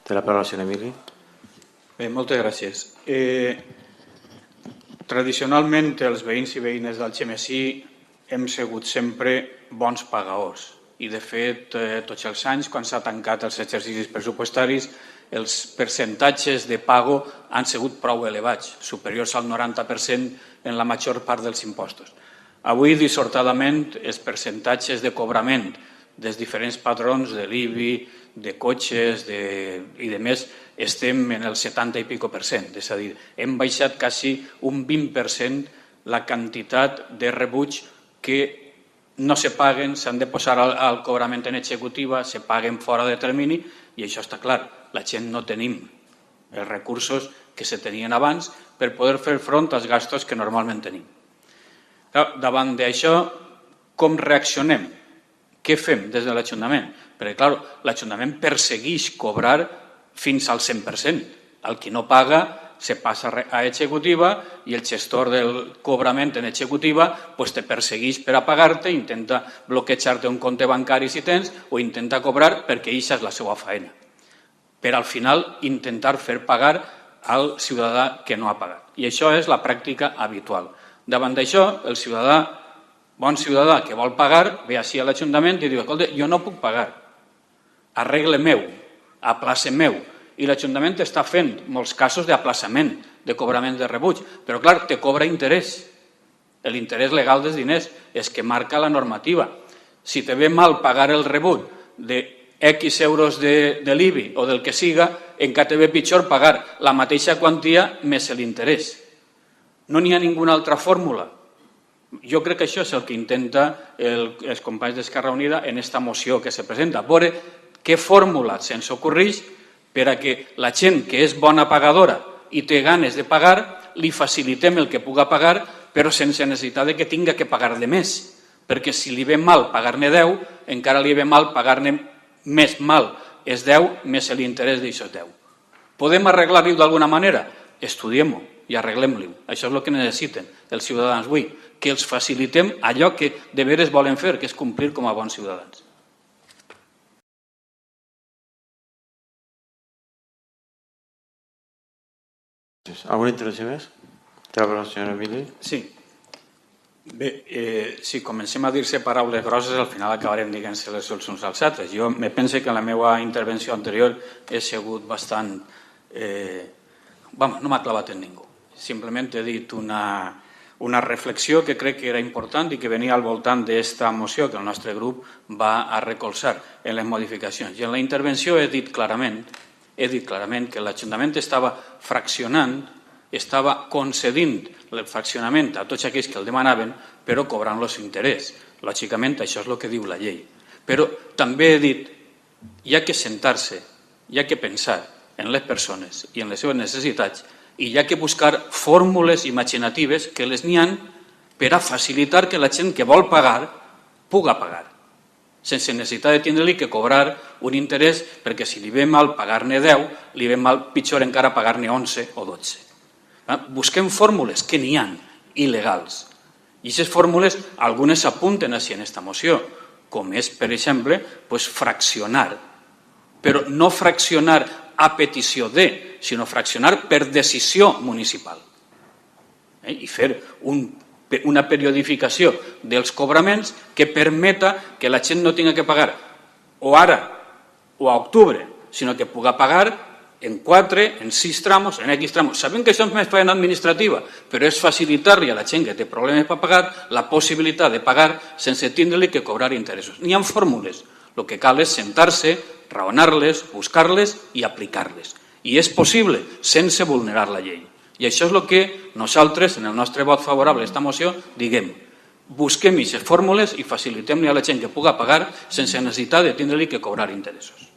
Té la paraula el senyor Emili. Bé, moltes gràcies. Tradicionalment, els veïns i veïnes d'Algemesí hem sigut sempre bons pagaors i, de fet, tots els anys, quan s'ha tancat els exercicis pressupostaris, els percentatges de pago han sigut prou elevats, superiors al 90% en la major part dels impostos. Avui, dissortadament, els percentatges de cobrament dels diferents patrons de l'IBI, de cotxes i de més, estem en el 70 i pico %. És a dir, hem baixat quasi un 20% la quantitat de rebuig que no se paguen, s'han de posar al cobrament en executiva, se paguen fora de termini i això està clar. La gent no tenim els recursos que se tenien abans per poder fer front als gastos que normalment tenim. Davant d'això, com reaccionem? Què fem des de l'Ajuntament? Perquè, clar, l'Ajuntament persegueix cobrar fins al 100%. El qui no paga se passa a executiva i el gestor del cobrament en executiva te persegueix per a pagar-te, intenta bloquejar-te un compte bancari si tens o intenta cobrar perquè això és la seva feina. Per al final intentar fer pagar al ciutadà que no ha pagat. I això és la pràctica habitual. Davant d'això, el ciutadà, bon ciutadà que vol pagar, ve així a l'Ajuntament i diu: escolta, jo no puc pagar, arregle meu, aplace meu. I l'Ajuntament està fent molts casos d'aplaçament, de cobrament de rebuig, però clar, te cobra interès. L'interès legal dels diners és que marca la normativa. Si te ve mal pagar el rebuig de X euros de l'IBI o del que siga, encara te ve pitjor pagar la mateixa quantia més l'interès. No n'hi ha ninguna altra fórmula. Jo crec que això és el que intenta els companys d'Esquerra Unida en aquesta moció que se presenta. Veure què fórmula se'ns ocorreix per a que la gent que és bona pagadora i té ganes de pagar, li facilitem el que puga pagar, però sense necessitat que tinga que pagar de més. Perquè si li ve mal pagar-ne 10, encara li ve mal pagar-ne més mal. És 10 més l'interès d'això 10. Podem arreglar-ho d'alguna manera? Estudiem-ho i arreglem-ho. Això és el que necessiten els ciutadans avui, que els facilitem allò que de veres volen fer, que és complir com a bons ciutadans. Alguna intervenció més? Té la paraula el senyor Emili. Sí. Bé, si comencem a dir-se paraules grosses, al final acabarem dient-se les uns als altres. Jo me penso que la meva intervenció anterior he sigut bastant... no m'ha clavat en ningú. Simplement he dit una reflexió que crec que era important i que venia al voltant d'aquesta moció que el nostre grup va a recolzar en les modificacions. I en la intervenció he dit clarament que l'Ajuntament estava fraccionant, estava concedint el fraccionament a tots aquells que el demanaven, però cobrant-los interès. Lògicament, això és el que diu la llei. Però també he dit que hi ha que sentar-se, hi ha que pensar en les persones i en les seves necessitats i hi ha que buscar fórmules imaginatives que les n'hi ha per a facilitar que la gent que vol pagar puga pagar, sense necessitat de tindre-li que cobrar un interès, perquè si li ve mal pagar-ne 10, li ve mal pitjor encara pagar-ne 11 o 12. Busquem fórmules que n'hi ha, il·legals. I aquestes fórmules, algunes s'apunten així en aquesta moció, com és, per exemple, fraccionar. Però no fraccionar a petició de, sinó fraccionar per decisió municipal. I fer una periodificació dels cobraments que permeta que la gent no tingui que pagar o ara o a octubre, sinó que puga pagar en 4, en 6 tramos, en X tramos. Sabem que això és més feina administrativa, però és facilitar-li a la gent que té problemes per pagar la possibilitat de pagar sense tindre-li que cobrar interessos. N'hi ha fórmules. El que cal és sentar-se, raonar-les, buscar-les i aplicar-les. I és possible sense vulnerar la llei. I això és el que nosaltres, en el nostre vot favorable a aquesta moció, diguem. Busquem aquestes fórmules i facilitem-li a la gent que puga pagar sense necessitat de tindre-li que cobrar interessos.